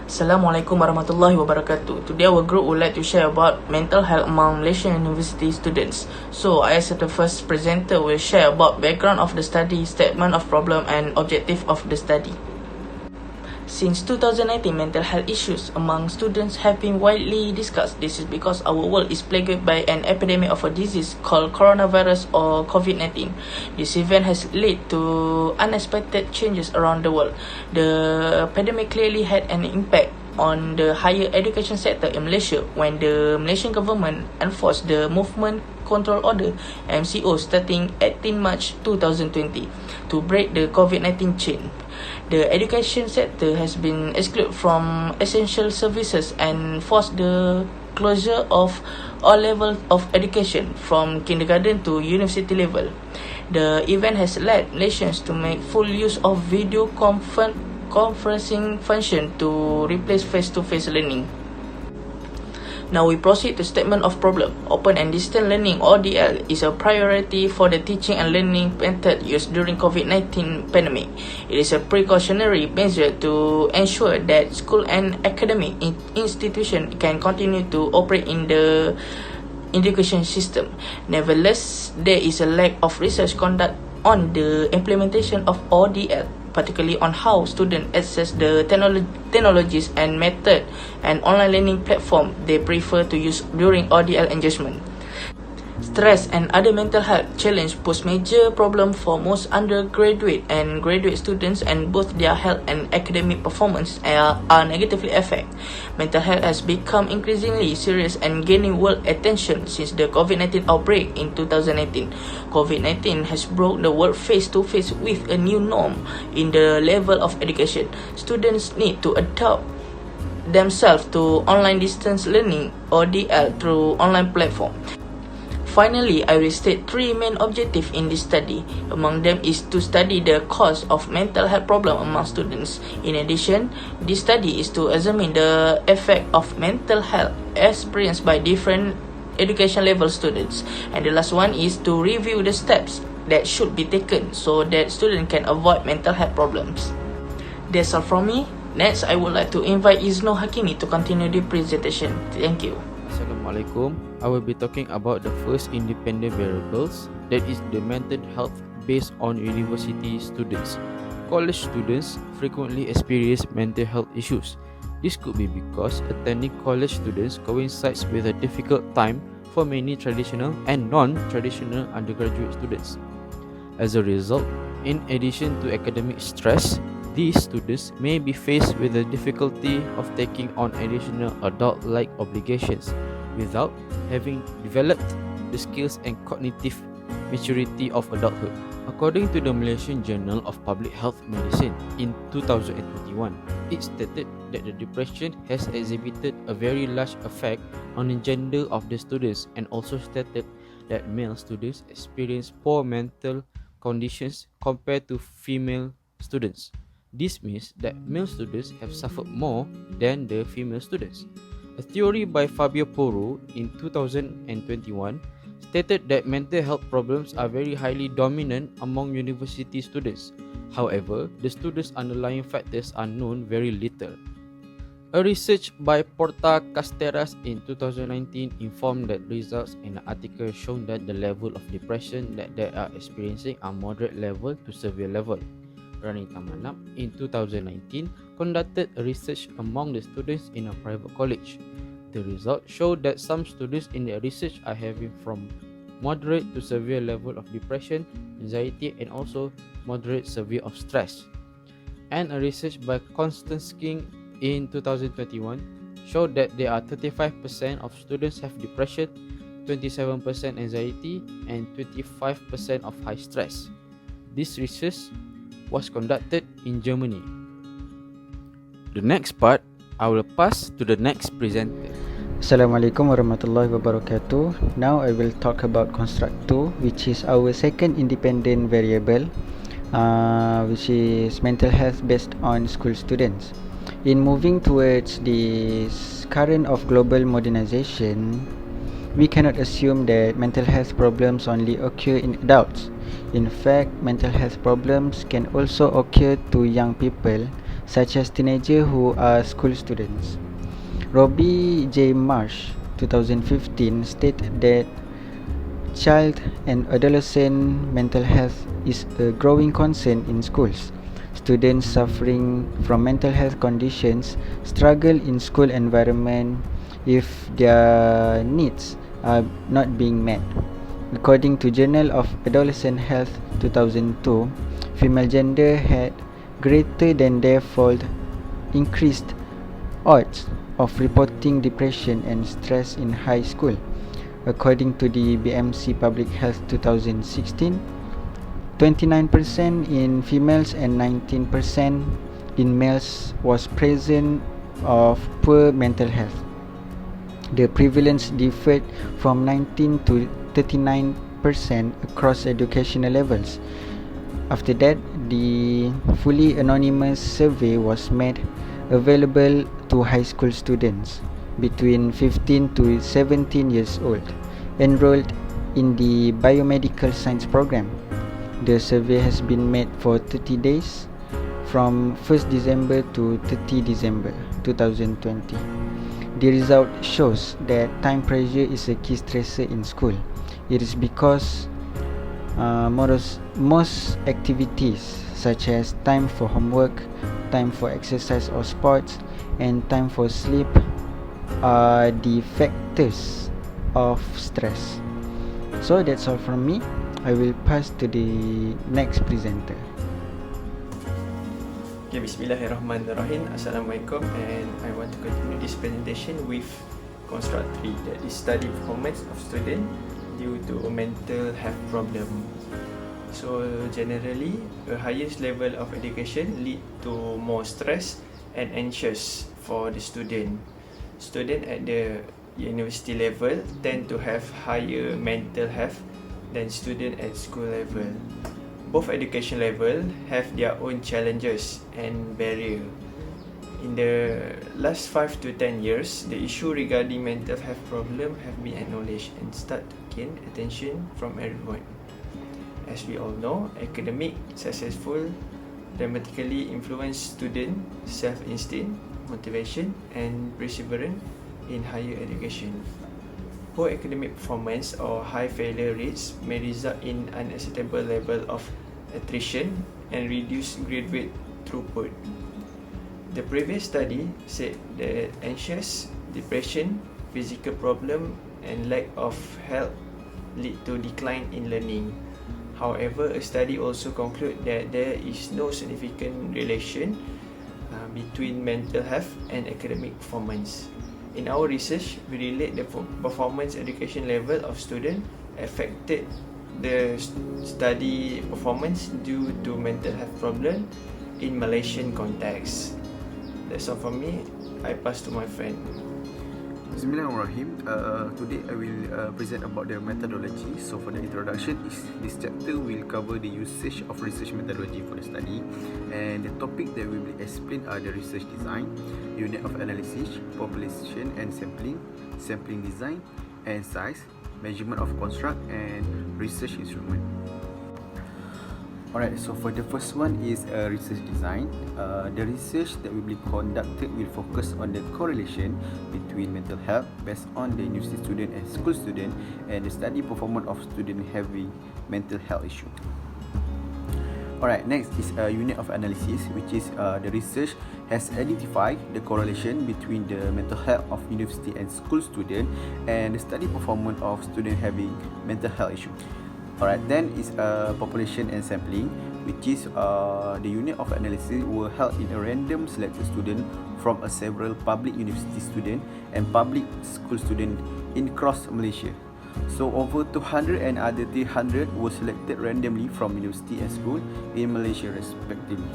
Assalamualaikum warahmatullahi wabarakatuh. Today our group would like to share about mental health among Malaysian university students. So I as the first presenter will share about background of the study, statement of problem and objective of the study. Since 2019, mental health issues among students have been widely discussed. This is because our world is plagued by an epidemic of a disease called coronavirus or COVID-19. This event has led to unexpected changes around the world. The pandemic clearly had an impact on the higher education sector in Malaysia when the Malaysian government enforced the Movement Control Order MCO starting 18 March 2020 to break the COVID-19 chain. The education sector has been excluded from essential services and forced the closure of all levels of education from kindergarten to university level. The event has led Malaysians to make full use of video conferencing function to replace face-to-face learning. Now we proceed to statement of problem. Open and distance learning (ODL) is a priority for the teaching and learning method used during COVID-19 pandemic. It is a precautionary measure to ensure that school and academic institution can continue to operate in the education system. Nevertheless, there is a lack of research conduct on the implementation of ODL, particularly on how students access the technologies and method and online learning platform they prefer to use during ODL engagement. Stress and other mental health challenge pose major problem for most undergraduate and graduate students, and both their health and academic performance are negatively affected. Mental health has become increasingly serious and gaining world attention since the COVID-19 outbreak in 2019. COVID-19 has brought the world face to face with a new norm in the level of education. Students need to adapt themselves to online distance learning (ODL) through online platform. Finally, I will state three main objectives in this study. Among them is to study the cause of mental health problem among students. In addition, this study is to examine the effect of mental health experienced by different education level students. And the last one is to review the steps that should be taken so that students can avoid mental health problems. That's all from me. Next, I would like to invite Izznur Hakimi to continue the presentation. Thank you. Assalamualaikum. I will be talking about the first independent variables, that is the mental health based on university students. College students frequently experience mental health issues. This could be because attending college students coincides with a difficult time for many traditional and non-traditional undergraduate students. As a result, in addition to academic stress, these students may be faced with the difficulty of taking on additional adult-like obligations without having developed the skills and cognitive maturity of adulthood. According to the Malaysian Journal of Public Health Medicine in 2021, it stated that the depression has exhibited a very large effect on the gender of the students, and also stated that male students experience poor mental conditions compared to female students. This means that male students have suffered more than the female students. A theory by Fabio Porro in 2021 stated that mental health problems are very highly dominant among university students. However, the students' underlying factors are known very little. A research by Porta Casteras in 2019 informed that results in an article shown that the level of depression that they are experiencing are moderate level to severe level. Rani Tamanap in 2019 conducted a research among the students in a private college. The results showed that some students in their research are having from moderate to severe level of depression, anxiety, and also moderate severe of stress. And a research by Constance King in 2021 showed that there are 35% of students have depression, 27% anxiety, and 25% of high stress. This research was conducted in Germany. The next part, I will pass to the next presenter. Assalamualaikum warahmatullahi wabarakatuh. Now I will talk about construct 2, which is our second independent variable, which is mental health based on school students. In moving towards this current of global modernization, we cannot assume that mental health problems only occur in adults. In fact, mental health problems can also occur to young people, such as teenagers who are school students. Robbie J. Marsh, 2015, stated that child and adolescent mental health is a growing concern in schools. Students suffering from mental health conditions struggle in school environment if their needs are not being met. According to Journal of Adolescent Health 2002, female gender had greater than therefold increased odds of reporting depression and stress in high school. According to the BMC Public Health 2016, 29% in females and 19% in males was present of poor mental health. The prevalence differed from 19 to 39% across educational levels. After that, the fully anonymous survey was made available to high school students between 15 to 17 years old enrolled in the biomedical science program. The survey has been made for 30 days from 1st December to 30 December 2020. The result shows that time pressure is a key stressor in school. It is because most activities such as time for homework, time for exercise or sports, and time for sleep are the factors of stress. So that's all from me. I will pass to the next presenter. Okay, Bismillahirrahmanirrahim. Assalamualaikum, and I want to continue this presentation with construct 3, that is study performance of student due to a mental health problem. So generally, a highest level of education lead to more stress and anxious for the student. Student at the university level tend to have higher mental health than student at school level. Both education level have their own challenges and barrier. In the last 5 to 10 years, the issue regarding mental health problem have been acknowledged and start to gain attention from everyone. As we all know, academic successful dramatically influence student self-esteem, motivation, and perseverance in higher education. Poor academic performance or high failure rates may result in unacceptable level of attrition and reduced graduate throughput. The previous study said that anxious, depression, physical problem, and lack of health lead to decline in learning. However, a study also concluded that there is no significant relation between mental health and academic performance. In our research, we relate the performance education level of students affected the study performance due to mental health problem in Malaysian context. That's all from me. I pass to my friend. Bismillahirrahmanirrahim. Today I will present about the methodology. So for the introduction, this chapter will cover the usage of research methodology for the study, and the topic that will be explained are the research design, unit of analysis, population and sampling, sampling design and size, measurement of construct, and research instrument. Alright, so for the first one is research design. The research that will be conducted will focus on the correlation between mental health based on the university student and school student, and the study performance of student having mental health issue. Alright, next is a unit of analysis, which is the research has identified the correlation between the mental health of university and school student and the study performance of student having mental health issue. Alright, then is population and sampling, which is the unit of analysis were held in a random selected student from a several public university student and public school student in across Malaysia. So over 200 and other 300 were selected randomly from university and school in Malaysia respectively.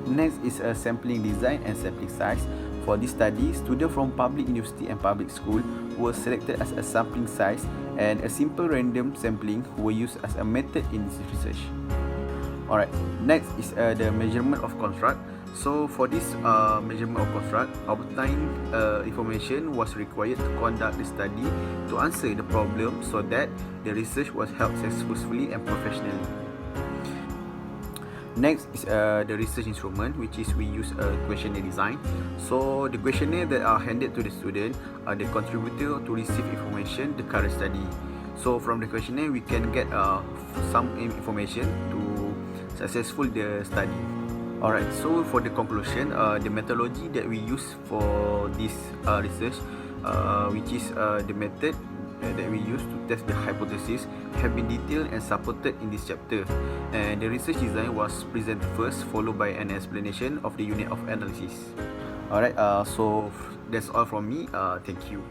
Next is a sampling design and sampling size. For this study, students from public university and public school were selected as a sampling size, and a simple random sampling were used as a method in this research. Alright, next is the measurement of construct. So for this measurement of construct, obtained information was required to conduct the study to answer the problem so that the research was held successfully and professionally. Next is the research instrument, which is we use a questionnaire design. So the questionnaire that are handed to the student are the contributor to receive information the current study. So from the questionnaire we can get some information to successful the study. Alright, so for the conclusion, the methodology that we use for this research, which is the method that we use to test the hypothesis, have been detailed and supported in this chapter. And the research design was presented first, followed by an explanation of the unit of analysis. Alright, so that's all from me. Thank you.